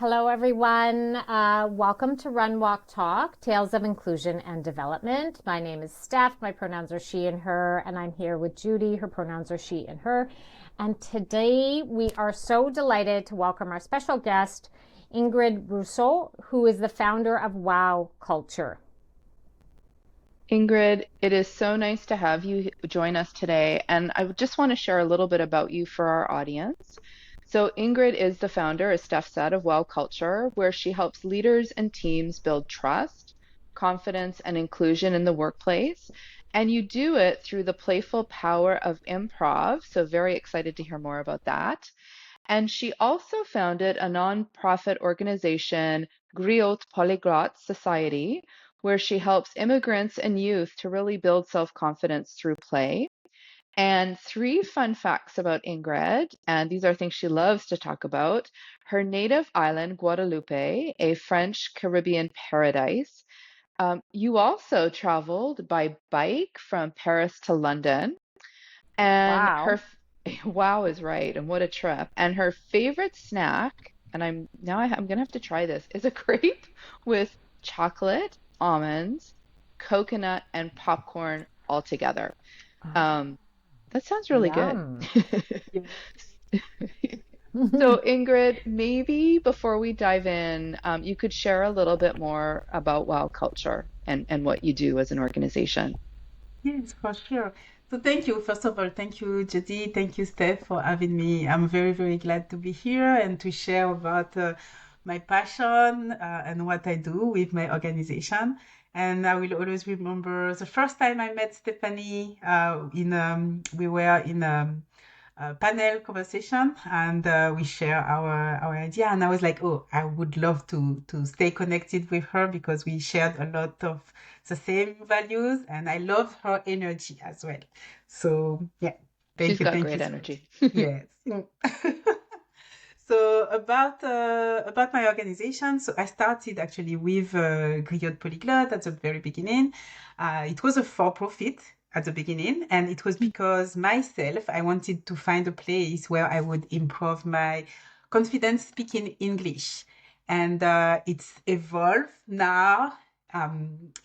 Hello, everyone. Welcome to Run, Walk, Talk, Tales of Inclusion and Development. My name is Steph. My pronouns are she and her, and I'm here with Judy. Her pronouns are she and her. And today we are so delighted to welcome our special guest, Ingrid Broussillon, who is the founder of Wow Culture. Ingrid, it is so nice to have you join us today. And I just want to share a little bit about you for our audience. So, Ingrid is the founder, as Steph said, of Well Culture, where she helps leaders and teams build trust, confidence, and inclusion in the workplace. And you do it through the playful power of improv. So, very excited to hear more about that. And she also founded a nonprofit organization, Griottes Polyglottes Society, where she helps immigrants and youth to really build self-confidence through play. And three fun facts about Ingrid, and these are things she loves to talk about. Her native island, Guadeloupe, a French Caribbean paradise. You also traveled by bike from Paris to London. And Wow. wow is right, and what a trip. And her favorite snack, and I'm gonna have to try this, is a crepe with chocolate, almonds, coconut, and popcorn all together. Um, that sounds really good. Yum. So, Ingrid, maybe before we dive in, you could share a little bit more about Wow Culture and what you do as an organization. Yes, for sure. So thank you. First of all, thank you, Judy. Thank you, Steph, for having me. I'm very, very glad to be here and to share about my passion and what I do with my organization. And I will always remember the first time I met Stephanie. We were in a panel conversation, and we share our idea. And I was like, oh, I would love to stay connected with her because we shared a lot of the same values, and I love her energy as well. So yeah, She's got thank you great so much. energy. Yes. So about my organization, so I started actually with Griottes Polyglotte at the very beginning. It was a for-profit at the beginning, and it was because myself I wanted to find a place where I would improve my confidence speaking English, and it's evolved now.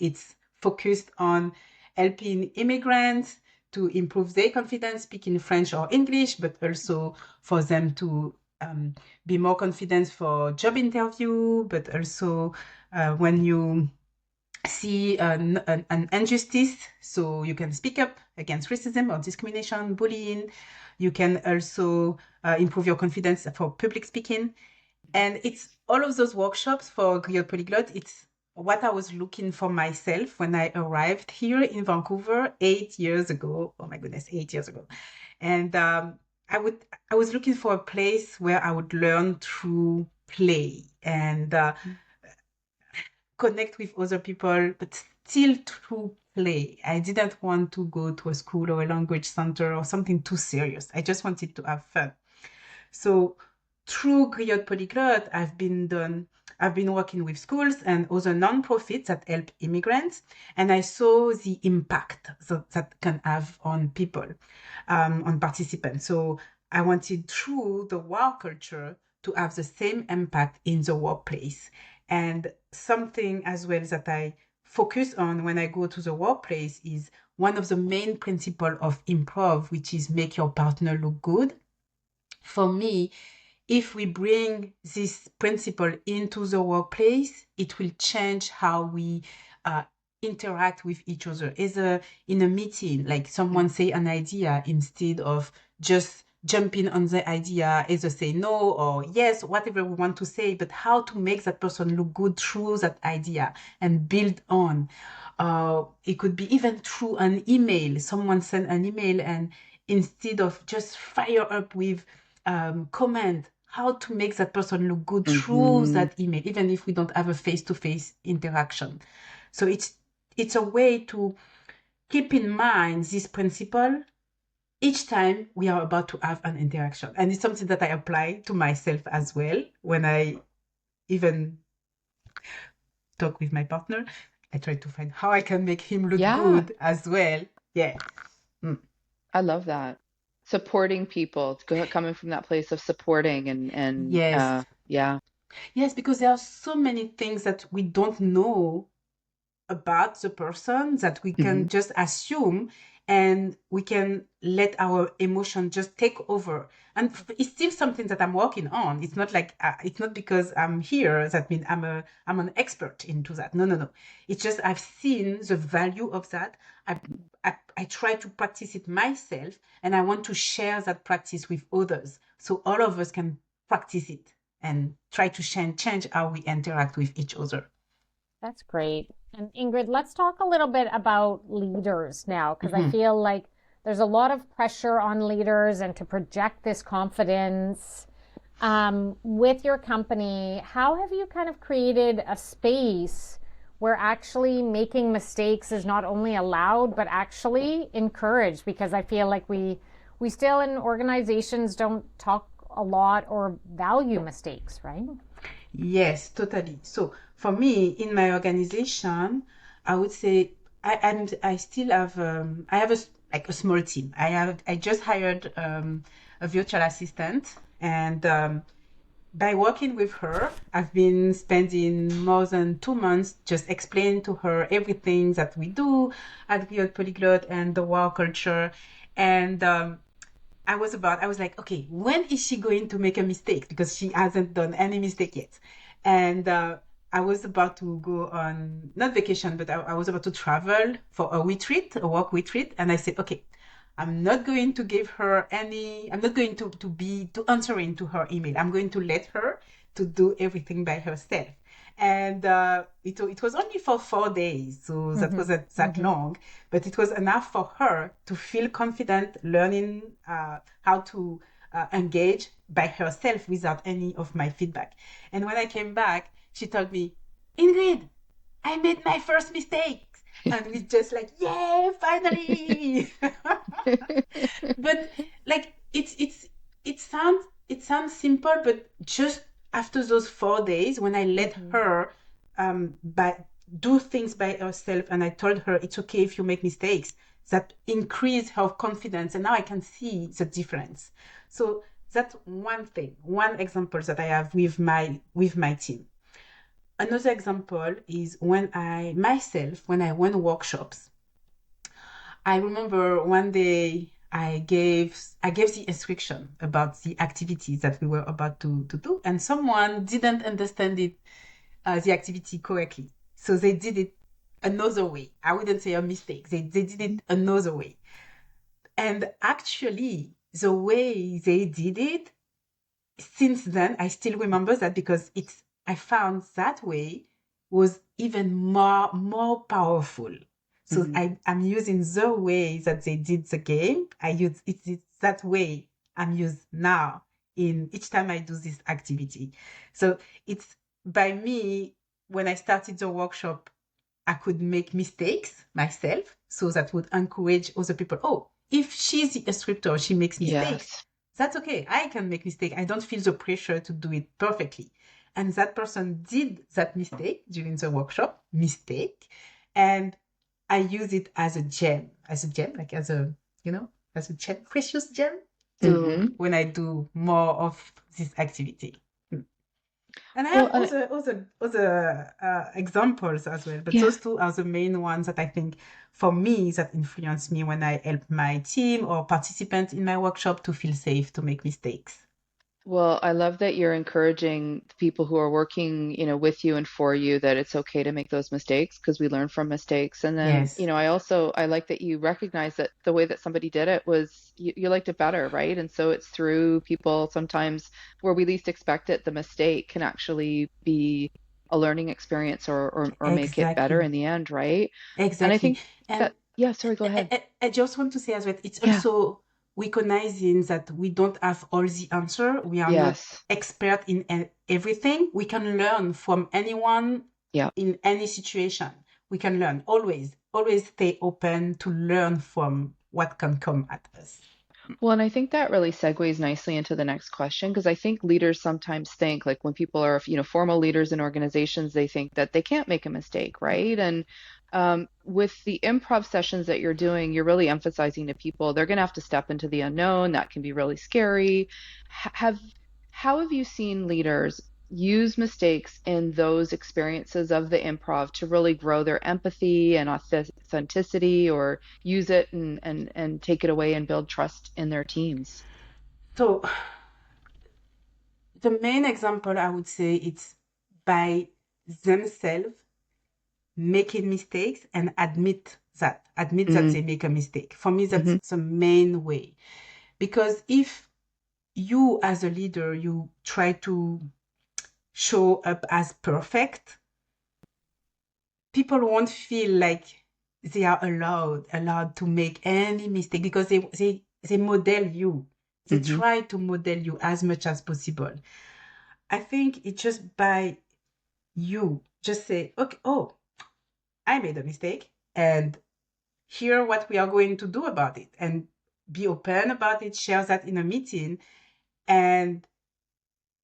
It's focused on helping immigrants to improve their confidence speaking French or English, but also for them to be more confident for job interview, but also when you see an injustice, so you can speak up against racism or discrimination, bullying. You can also improve your confidence for public speaking. And it's all of those workshops for Griot Polyglot. It's what I was looking for myself when I arrived here in Vancouver 8 years ago. Oh my goodness, 8 years ago. And I would I was looking for a place where I would learn through play and connect with other people, but still through play. I didn't want to go to a school or a language center or something too serious. I just wanted to have fun. So through Griot Polyglot, I've been working with schools and other nonprofits that help immigrants, and I saw the impact that can have on people, on participants. So I wanted through the work culture to have the same impact in the workplace. And something as well that I focus on when I go to the workplace is one of the main principles of improv, which is make your partner look good. For me, if we bring this principle into the workplace, it will change how we uh, interact with each other. In a meeting, like someone say an idea instead of just jumping on the idea, either say no or yes, whatever we want to say, but how to make that person look good through that idea and build on. It could be even through an email. Someone sent an email, and instead of just fire up with comment, how to make that person look good through Hmm. that email, even if we don't have a face-to-face interaction. So it's a way to keep in mind this principle each time we are about to have an interaction. And it's something that I apply to myself as well when I even talk with my partner. I try to find how I can make him look Yeah, good as well. Yeah. Mm. I love that. Supporting people, coming from that place of supporting and Yes. yeah. Yes, because there are so many things that we don't know about the person that we Hmm. can just assume, and we can let our emotion just take over. And it's still something that I'm working on. It's not like it's not because I'm here that means I'm an expert into that. No, no, no. It's just I've seen the value of that. I try to practice it myself, and I want to share that practice with others so all of us can practice it and try to change how we interact with each other. That's great. And Ingrid, let's talk a little bit about leaders now, because I Mhm. feel like there's a lot of pressure on leaders and to project this confidence. With your company, how have you kind of created a space where actually making mistakes is not only allowed, but actually encouraged? Because I feel like we still in organizations don't talk a lot or value mistakes, right? Yes, totally. So for me, in my organization, I would say I still have I have like a small team. I just hired a virtual assistant, and by working with her, I've been spending more than 2 months just explaining to her everything that we do at Griot Polyglot and the work culture. And I was like, okay, when is she going to make a mistake? Because she hasn't done any mistake yet. And I was about to go on, not vacation, but I was about to travel for a retreat, a work retreat. And I said, okay, I'm not going to give her any, I'm not going to answering to her email. I'm going to let her to do everything by herself. And it was only for 4 days, so that Mm-hmm. wasn't that Mm-hmm. long, but it was enough for her to feel confident learning how to engage by herself without any of my feedback. And when I came back, she told me, Ingrid, I made my first mistake. And we just like, yeah, finally. But like it sounds simple, but just after those 4 days, when I let Mm-hmm. her but do things by herself, and I told her it's okay if you make mistakes, that increased her confidence, and now I can see the difference. So that's one thing, one example that I have with my team. Another example is when I went workshops. I remember one day I gave the instruction about the activities that we were about to do, and someone didn't understand it the activity correctly. So they did it another way. I wouldn't say a mistake. They did it another way. And actually, the way they did it, since then, I still remember that because I found that way was even more powerful. So Hmm. I'm using the way that they did the game. It's that way I'm used now in each time I do this activity. So it's by me, when I started the workshop, I could make mistakes myself. So that would encourage other people. Oh, if she's the instructor, she makes mistakes, Yes. that's okay. I can make mistake. I don't feel the pressure to do it perfectly. And that person did that mistake during the workshop, mistake, and I use it as a gem, like as a gem, precious gem, to Hmm. when I do more of this activity. And I Well, have other examples as well, but yeah. those two are the main ones that I think for me that influence me when I help my team or participants in my workshop to feel safe to make mistakes. Well, I love that you're encouraging the people who are working, with you and for you that it's okay to make those mistakes because we learn from mistakes. And then, Yes, I like that you recognize that the way that somebody did it was you liked it better, right? And so it's through people sometimes where we least expect it, the mistake can actually be a learning experience or make it better exactly, in the end, right? And I exactly. think And that, yeah, sorry, go I, ahead. I just want to say as well, it's Yeah. also recognizing that we don't have all the answer. We are not Yes. expert in everything. We can learn from anyone Yeah. in any situation. We can learn always stay open to learn from what can come at us. Well, and I think that really segues nicely into the next question because I think leaders sometimes think, like when people are, formal leaders in organizations, they think that they can't make a mistake, right? And with the improv sessions that you're doing, you're really emphasizing to people they're going to have to step into the unknown. That can be really scary. Have how have you seen leaders use mistakes in those experiences of the improv to really grow their empathy and authenticity, or use it and take it away and build trust in their teams? So the main example I would say it's by themselves making mistakes and admit that they make a mistake. For me, that's the main way. Because if you as a leader, you try to show up as perfect, people won't feel like they are allowed to make any mistake, because they model you. They try to model you as much as possible. I think it's just by you just say, okay, oh, I made a mistake, and here what we are going to do about it, and be open about it, share that in a meeting, and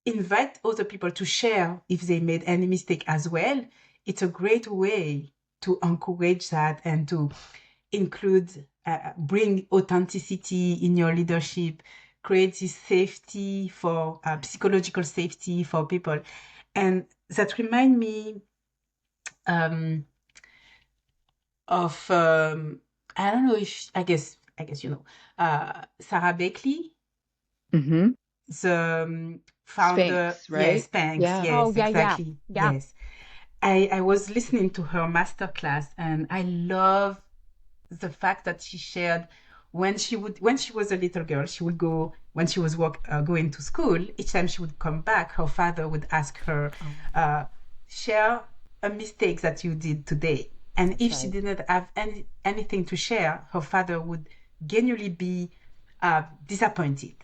invite other people to share if they made any mistake as well. It's a great way to encourage that and to include, bring authenticity in your leadership, create this safety for psychological safety for people. And that remind me of I don't know if I guess you know Sarah Beckley, Mm-hmm. the founder. Spanx, right? Yes, Spanx. Yeah. Yes, Oh, yeah, exactly. yeah. Yes, I was listening to her masterclass, and I love the fact that she shared when she was a little girl, she would go when she was going to school. Each time she would come back, her father would ask her, share a mistake that you did today. And if she didn't have anything to share, her father would genuinely be disappointed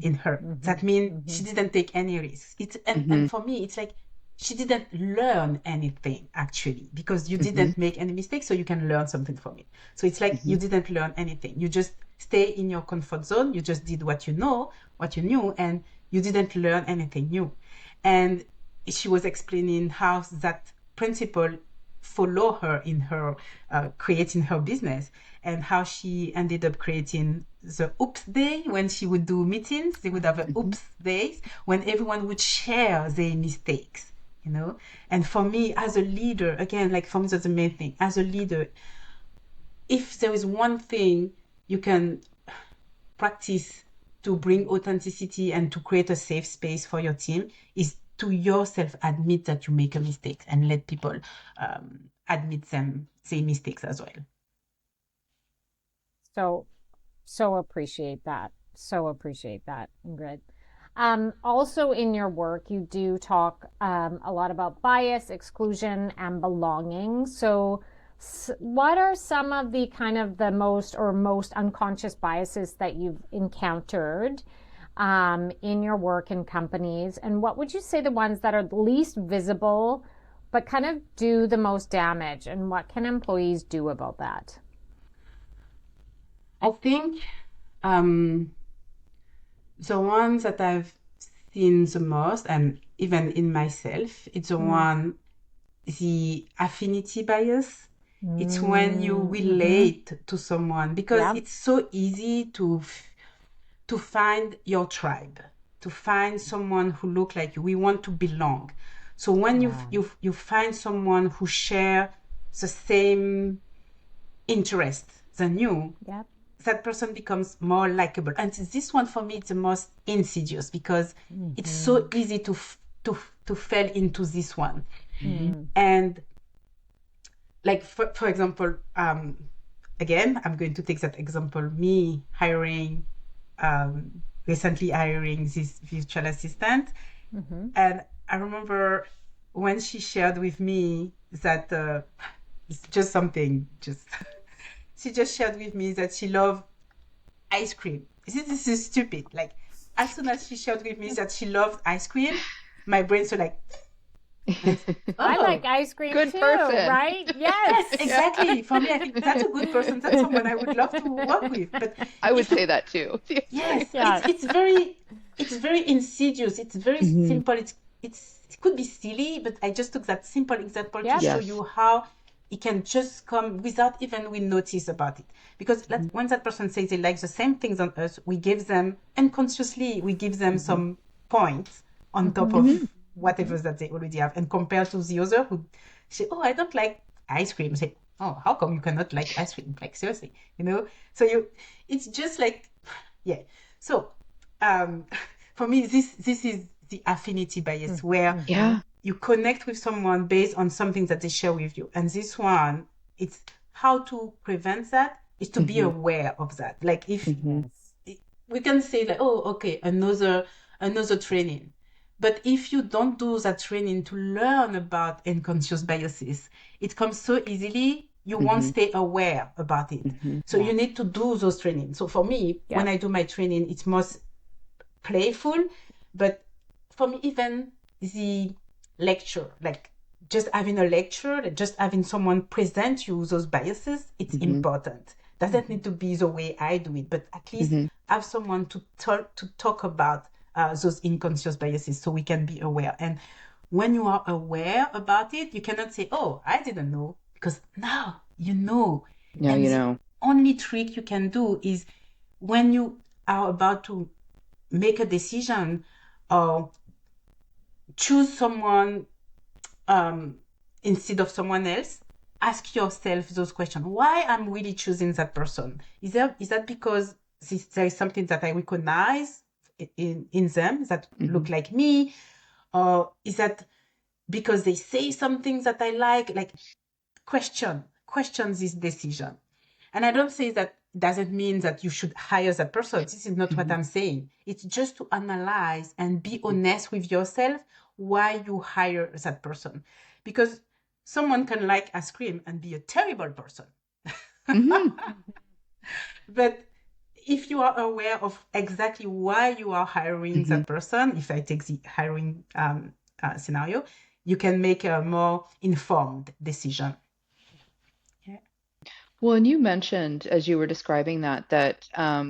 in her. That means she didn't take any risks. And for me, it's like she didn't learn anything actually, because you didn't make any mistakes, so you can learn something from it. So it's like you didn't learn anything. You just stay in your comfort zone. You just did what you knew, and you didn't learn anything new. And she was explaining how that principle follow her in her creating her business, and how she ended up creating the oops day. When she would do meetings, they would have a oops days when everyone would share their mistakes, and for me as a leader, again, like for me that's the main thing. As a leader, if there is one thing you can practice to bring authenticity and to create a safe space for your team, is to yourself admit that you make a mistake, and let people admit say mistakes as well. So appreciate that. So appreciate that, Ingrid. Also in your work, you do talk a lot about bias, exclusion, and belonging. So what are some of the kind of the most unconscious biases that you've encountered in your work in companies? And what would you say the ones that are the least visible but kind of do the most damage? And what can employees do about that? I think the ones that I've seen the most, and even in myself, it's the affinity bias. It's when you relate to someone, because it's so easy to find your tribe, to find someone who look like you. We want to belong. So when you find someone who share the same interest than you, that person becomes more likable. And this one for me is the most insidious, because it's so easy to fall into this one. And like for example, again, I'm going to take that example, me recently hiring this virtual assistant. And I remember when she shared with me that it's just something she just shared with me that she loved ice cream. This is stupid. Like, as soon as she shared with me that she loved ice cream, my brain so like, I like ice cream good too, person. right? Yes. Yes, exactly. For me, I think that's a good person. That's someone I would love to work with. But I would say that too. Yes, it's very insidious. It's very simple. It could be silly, but I just took that simple example to show you how it can just come without even we notice about it. Because when that person says they like the same things on us, we give them unconsciously, we give them some points on top Mhm. of whatever that they already have. And compared to the other who say, oh, I don't like ice cream. Say, oh, how come you cannot like ice cream? Like, seriously, So it's just like, yeah. So for me, this is the affinity bias where Yeah. you connect with someone based on something that they share with you. And this one, it's how to prevent that is to be aware of that. Like if we can say like, oh, okay, another training. But if you don't do that training to learn about unconscious biases, it comes so easily, you won't stay aware about it. So you need to do those trainings. So for me, when I do my training, it's most playful, but for me, even the lecture, like just having a lecture, like just having someone present you those biases, it's important. Doesn't need to be the way I do it, but at least have someone to talk about those unconscious biases so we can be aware. And when you are aware about it, you cannot say, oh, I didn't know, because now you know. Now And you the know. only trick you can do is when you are about to make a decision or choose someone instead of someone else, ask yourself those questions. Why I'm really choosing that person? Is that because there is something that I recognize in them that look like me? Or is that because they say something that I like? Like, question this decision. And I don't say that doesn't mean that you should hire that person. This is not what I'm saying. It's just to analyze and be honest with yourself why you hire that person. Because someone can like ice cream and be a terrible person. But if you are aware of exactly why you are hiring that person, if I take the hiring scenario, you can make a more informed decision. Well, and you mentioned as you were describing that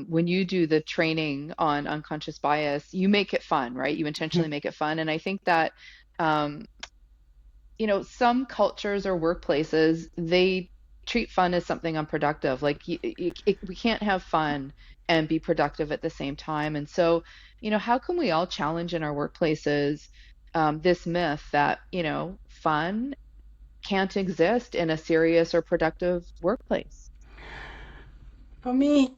when you do the training on unconscious bias, you make it fun, right? You intentionally make it fun. And I think that, um, some cultures or workplaces, they treat fun as something unproductive. Like we can't have fun and be productive at the same time. And so, how can we all challenge in our workplaces this myth that, fun can't exist in a serious or productive workplace? For me,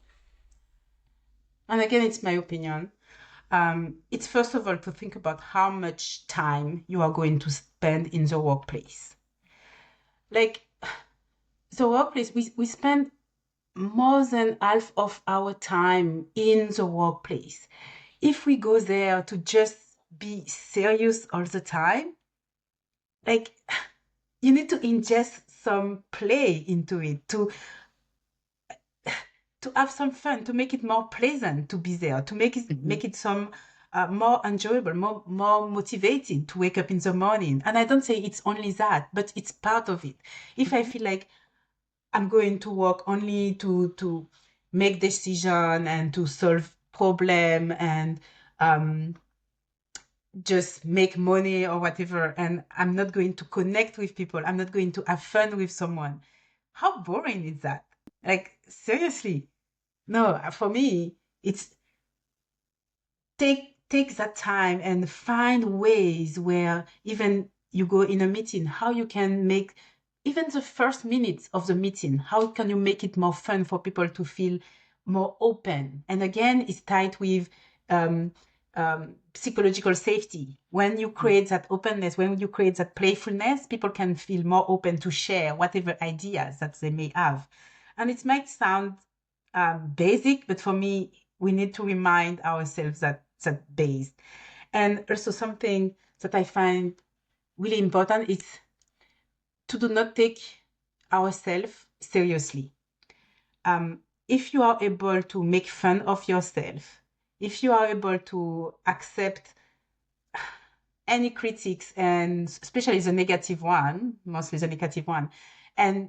and again, it's my opinion, it's first of all to think about how much time you are going to spend in the workplace. Like, the workplace, we spend more than half of our time in the workplace. If we go there to just be serious all the time, like, you need to ingest some play into it to have some fun, to make it more pleasant to be there, to make it some more enjoyable, more motivated to wake up in the morning. And I don't say it's only that, but it's part of it. If I feel like I'm going to work only to make decision and to solve problem and just make money or whatever, and I'm not going to connect with people, I'm not going to have fun with someone, how boring is that? Like, seriously. No, for me, it's take that time and find ways where even you go in a meeting, how you can make even the first minutes of the meeting, how can you make it more fun for people to feel more open? And again, it's tied with psychological safety. When you create that openness, when you create that playfulness, people can feel more open to share whatever ideas that they may have. And it might sound basic, but for me, we need to remind ourselves that based. And also something that I find really important is to do not take ourselves seriously. If you are able to make fun of yourself, if you are able to accept any critics, and especially the negative one, mostly the negative one, and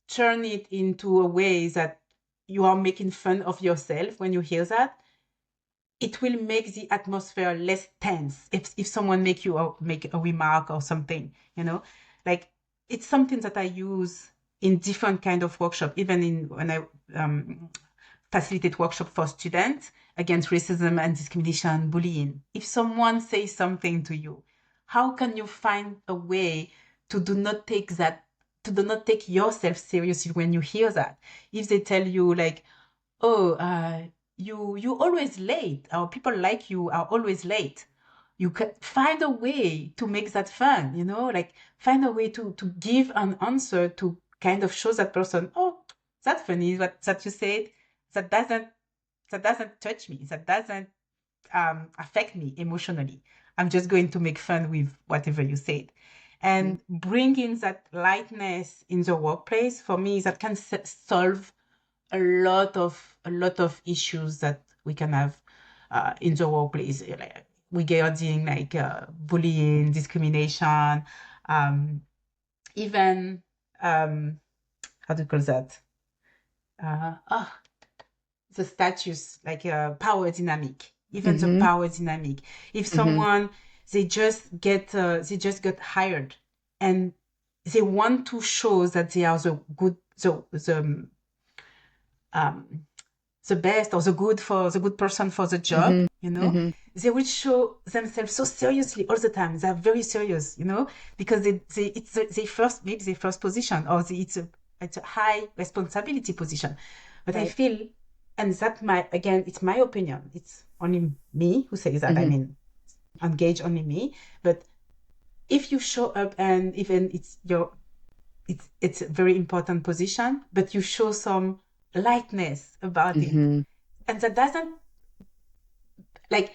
turn it into a way that you are making fun of yourself when you hear that, it will make the atmosphere less tense if someone make a remark or something, like, it's something that I use in different kind of workshop, even when I facilitate workshop for students. against racism and discrimination, bullying. If someone says something to you, how can you find a way to do not take yourself seriously when you hear that? If they tell you like, oh, you always late, or people like you are always late, you can find a way to make that fun, like find a way to give an answer to kind of show that person, oh, that's funny what that you said. That doesn't touch me. That doesn't affect me emotionally. I'm just going to make fun with whatever you said. And bringing that lightness in the workplace, for me, that can solve a lot of issues that we can have in the workplace, like regarding like bullying, discrimination, even how do you call that? The status, like power dynamic, even the power dynamic. If someone they just got hired and they want to show that they are the best or the good person for the job, they will show themselves so seriously all the time. They're very serious, because it's their first position, or it's a high responsibility position. But I feel, and it's my opinion. It's only me who says that. I mean, engage only me. But if you show up and even it's a very important position, but you show some lightness about it, and that doesn't like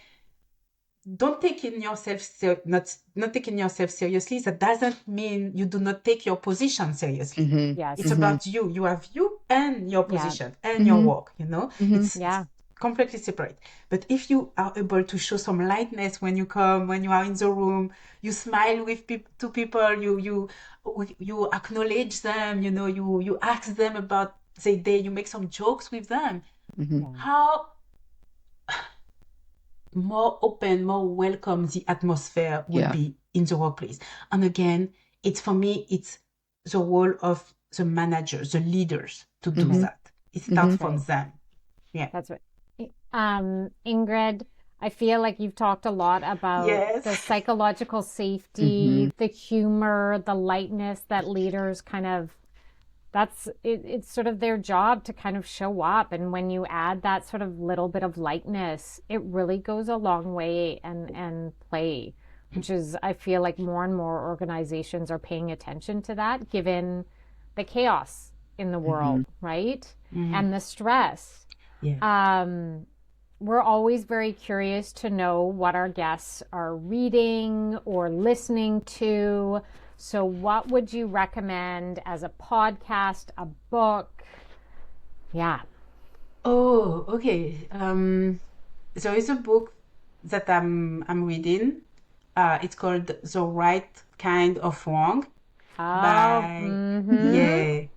don't taking yourself not taking yourself seriously. That doesn't mean you do not take your position seriously. Yes. It's about you. You have you and your position and your work. It's completely separate. But if you are able to show some lightness when you come, when you are in the room, you smile with to people, you acknowledge them, you ask them about their day, you make some jokes with them. How more open, more welcome the atmosphere will be in the workplace. And again, it's the role of the managers, the leaders to do that. It starts from them. Yeah. That's right. Ingrid, I feel like you've talked a lot about the psychological safety, the humor, the lightness that leaders kind of, it's sort of their job to kind of show up. And when you add that sort of little bit of lightness, it really goes a long way and play, which is, I feel like more and more organizations are paying attention to that, given the chaos in the world, right? And the stress. Yeah. We're always very curious to know what our guests are reading or listening to. So what would you recommend as a podcast, a book? Yeah. Oh, okay. There is a book that I'm reading. It's called The Right Kind of Wrong by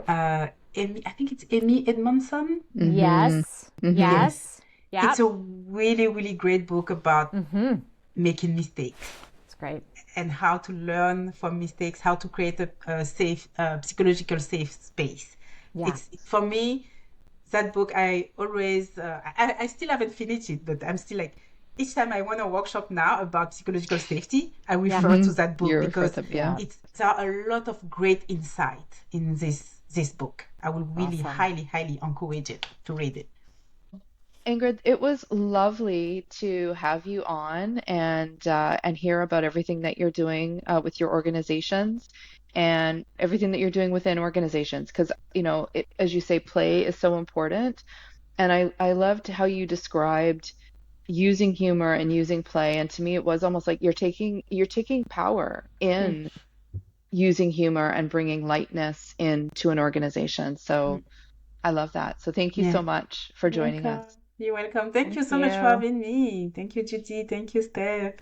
I think it's Amy Edmondson. Yes. Yes. Yeah. It's a really, really great book about making mistakes. It's great. And how to learn from mistakes, how to create a safe, psychological safe space. Yeah. For me, that book, I always, I still haven't finished it, but I'm still like, each time I want a workshop now about psychological safety, I refer to that book because there are a lot of great insight in this book. I will really highly, highly encourage it to read it. Ingrid, it was lovely to have you on and hear about everything that you're doing with your organizations and everything that you're doing within organizations. Because, as you say, play is so important. And I loved how you described using humor and using play. And to me, it was almost like you're taking power in using humor and bringing lightness into an organization. So I love that. So thank you so much for joining us. You're welcome. Thank you so much for having me. Thank you, Judy. Thank you, Steph.